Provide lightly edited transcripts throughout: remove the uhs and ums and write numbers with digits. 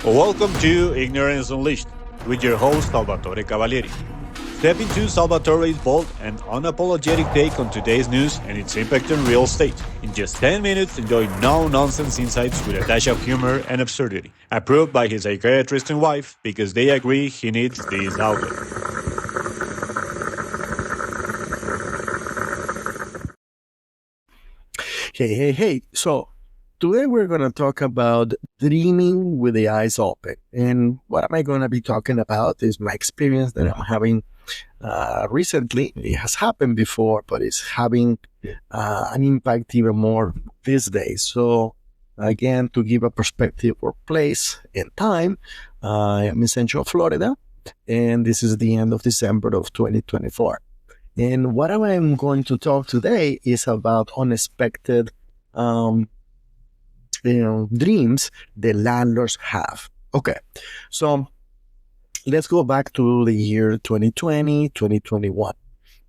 Welcome to Ignorance Unleashed with your host Salvatore Cavalieri. Step into Salvatore's bold and unapologetic take on today's news and its impact on real estate. In just 10 minutes, enjoy no-nonsense insights with a dash of humor and absurdity. Approved by his psychiatrist and wife because they agree he needs this outlet. Hey. So today we're going to talk about dreaming with the eyes open. And what am I going to be talking about is my experience that I'm having recently. It has happened before, but it's having an impact even more these days. So again, to give a perspective or place and time, I am in Central Florida, and this is the end of December of 2024. And what I'm going to talk today is about unexpected dreams the landlords have. Okay, so let's go back to the year 2020, 2021.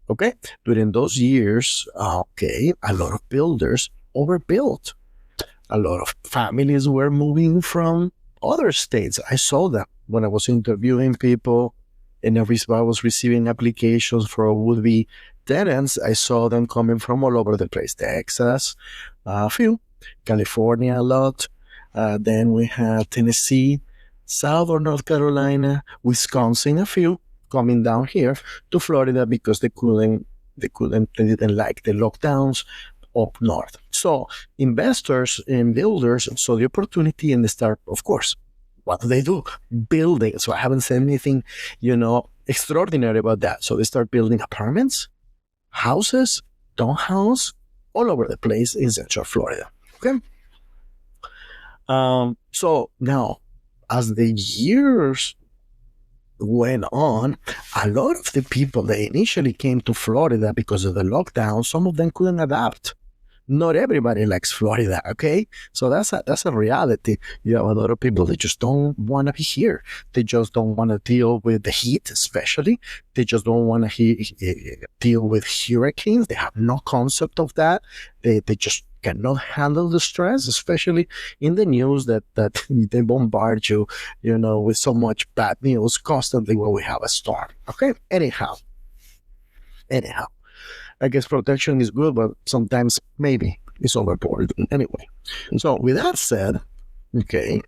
Okay, during those years, a lot of builders overbuilt. A lot of families were moving from other states. I saw them when I was interviewing people. And I was receiving applications for would-be tenants. I saw them coming from all over the place. Texas, a few. California, a lot. Then we had Tennessee, Southern North Carolina, Wisconsin, a few coming down here to Florida because they didn't like the lockdowns up north. So investors and builders saw the opportunity and they start, of course, what do? Building. So I haven't said anything, extraordinary about that. So they start building apartments, houses, townhouse, all over the place in Central Florida. Okay. So now, as the years went on, a lot of the people that initially came to Florida because of the lockdown, some of them couldn't adapt. Not everybody likes Florida, okay? So that's a reality. You have a lot of people that just don't want to be here. They just don't want to deal with the heat, especially. They just don't want to deal with hurricanes. They have no concept of that. They just cannot handle the stress, especially in the news that they bombard you, with so much bad news constantly when we have a storm, okay? Anyhow. I guess protection is good, but sometimes maybe it's overboard. Anyway, so with that said, okay,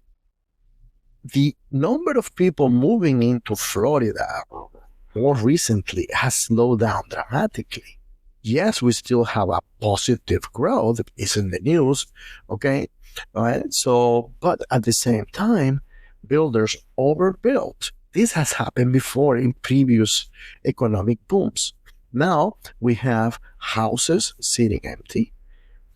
the number of people moving into Florida more recently has slowed down dramatically. Yes, we still have a positive growth. It's in the news, okay? All right. So, but at the same time, builders overbuilt. This has happened before in previous economic booms. Now we have houses sitting empty,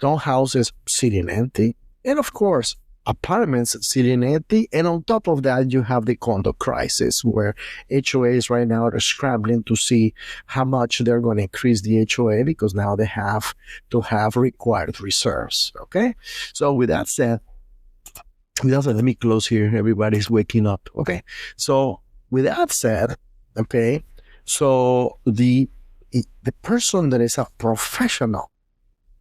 townhouses sitting empty, and of course, apartments sitting empty. And on top of that, you have the condo crisis where HOAs right now are scrambling to see how much they're going to increase the HOA because now they have to have required reserves. Okay. So with that said, let me close here. Everybody's waking up. Okay. So with that said, okay, so the person that is a professional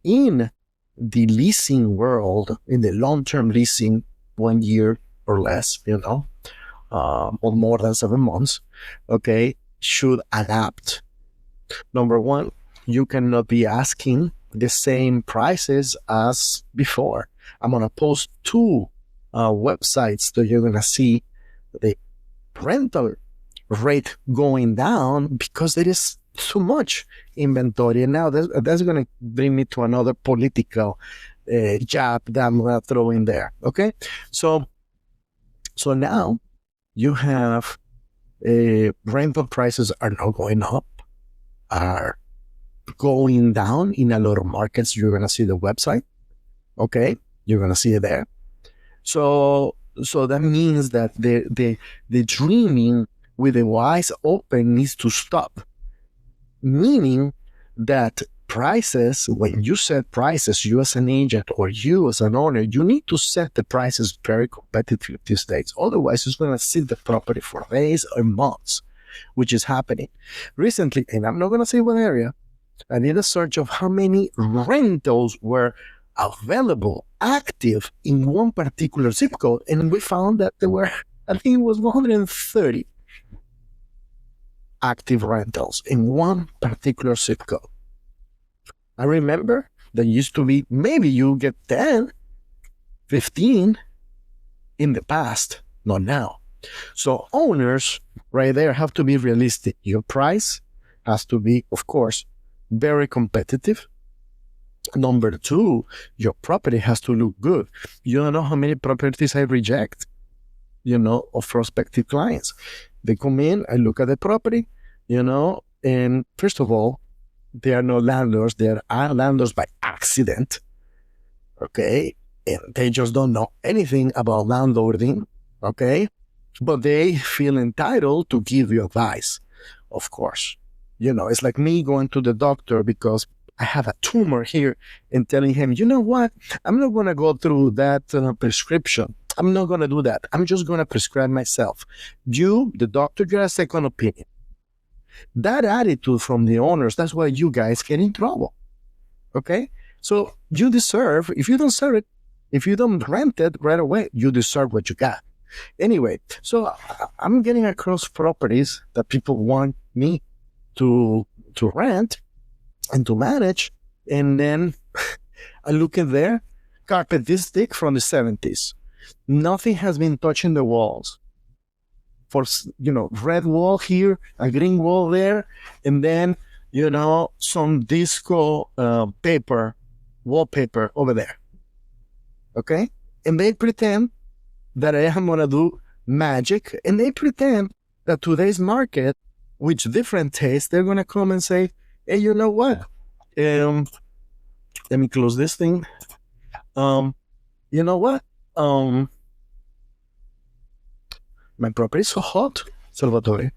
in the leasing world, in the long-term leasing, 1 year or less, or more than 7 months, okay, should adapt. Number one, you cannot be asking the same prices as before. I'm going to post 2 websites that you're going to see the rental rate going down because there is too much inventory. And now that's going to bring me to another political jab that I'm going to throw in there. Okay. So now you have rental prices are not going up, are going down in a lot of markets. You're going to see the website. Okay. You're going to see it there. So that means that the dreaming with the eyes open needs to stop. Meaning that prices, when you set prices, you as an agent or you as an owner, you need to set the prices very competitive these days. Otherwise, it's going to sit the property for days or months, which is happening. Recently, and I'm not going to say what area, I did a search of how many rentals were available, active in one particular zip code. And we found that there were, I think it was 130 active rentals in one particular zip code. I remember there used to be, maybe you get 10, 15 in the past, not now. So owners right there have to be realistic. Your price has to be, of course, very competitive. Number two, your property has to look good. You don't know how many properties I reject, of prospective clients. They come in, I look at the property, and first of all, they are not landlords. They are landlords by accident, okay? And they just don't know anything about landlording, okay? But they feel entitled to give you advice, of course. It's like me going to the doctor because I have a tumor here and telling him, you know what? I'm not going to go through that prescription. I'm not going to do that. I'm just going to prescribe myself. You, the doctor, get a second opinion. That attitude from the owners, that's why you guys get in trouble, okay? So you deserve, if you don't serve it, if you don't rent it right away, you deserve what you got. Anyway, so I'm getting across properties that people want me to rent and to manage, and then I look in there, carpet this thick from the 70s. Nothing has been touching the walls. For, red wall here, a green wall there, and then, some disco wallpaper over there. Okay? And they pretend that I am going to do magic, and they pretend that today's market, with different tastes, they're going to come and say, hey, you know what? Let me close this thing. You know what? My property is so hot, Salvatore.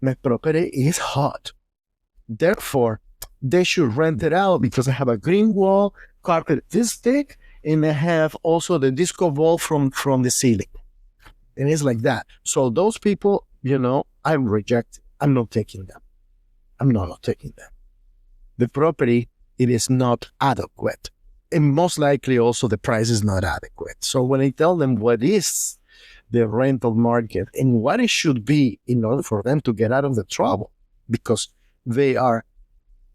My property is hot. Therefore, they should rent it out because I have a green wall, carpet this thick, and I have also the disco ball from the ceiling. And it's like that. So those people, I'm rejecting. I'm not taking them. I'm not taking them. The property, it is not adequate. And most likely also the price is not adequate. So when I tell them what is the rental market and what it should be in order for them to get out of the trouble, because they are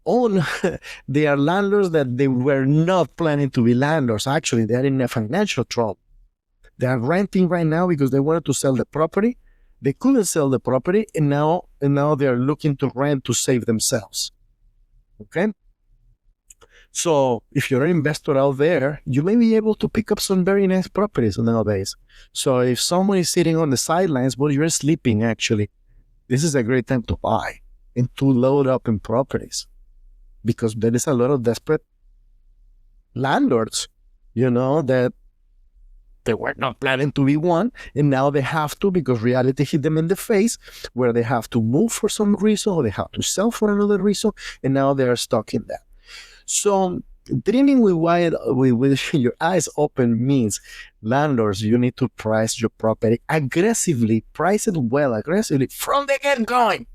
landlords that they were not planning to be landlords. Actually, they're in a financial trouble. They are renting right now because they wanted to sell the property. They couldn't sell the property, and now they are looking to rent to save themselves. Okay? So if you're an investor out there, you may be able to pick up some very nice properties nowadays. So if someone is sitting on the sidelines, but you're sleeping, actually, this is a great time to buy and to load up in properties, because there is a lot of desperate landlords, that they were not planning to be one, and now they have to because reality hit them in the face, where they have to move for some reason or they have to sell for another reason, and now they are stuck in that. So dreaming with your eyes open means, landlords, you need to price your property aggressively, price it well, aggressively from the get-going,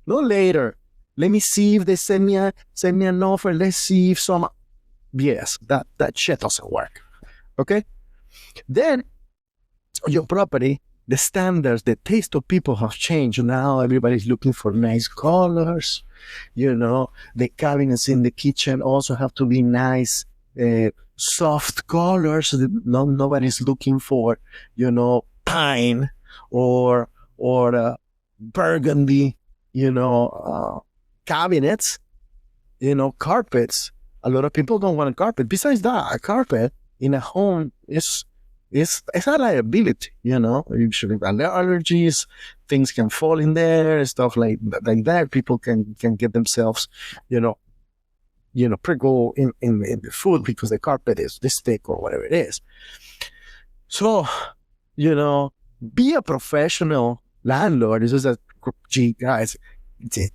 no later. Let me see if they send me an offer. Let's see if some, yes, that shit doesn't work. Okay? Then your property, the standards, the taste of people have changed. Now everybody's looking for nice colors. The cabinets in the kitchen also have to be nice, soft colors. Nobody's looking for, pine or burgundy, cabinets, carpets. A lot of people don't want a carpet. Besides that, a carpet in a home is a liability, usually allergies, things can fall in there, stuff like that. People can get themselves, prickle in the food because the carpet is this thick or whatever it is. So, be a professional landlord. It's just that, gee, guys,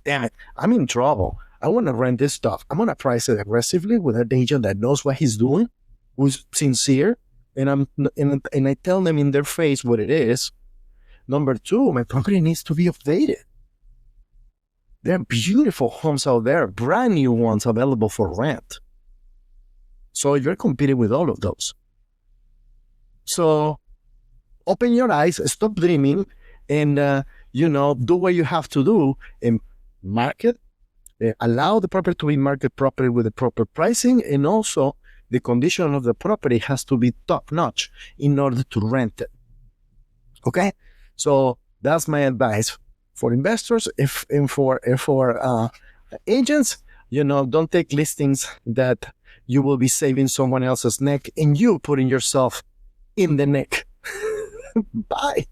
damn it, I'm in trouble. I want to rent this stuff. I'm going to price it aggressively with an agent that knows what he's doing, who's sincere, and I tell them in their face what it is. Number two, my property needs to be updated. There are beautiful homes out there, brand new ones available for rent. So you're competing with all of those. So open your eyes, stop dreaming, and do what you have to do and market. Allow the property to be marketed properly with the proper pricing, and also the condition of the property has to be top notch in order to rent it. Okay, so that's my advice for investors. For agents, don't take listings that you will be saving someone else's neck and you putting yourself in the neck. Bye.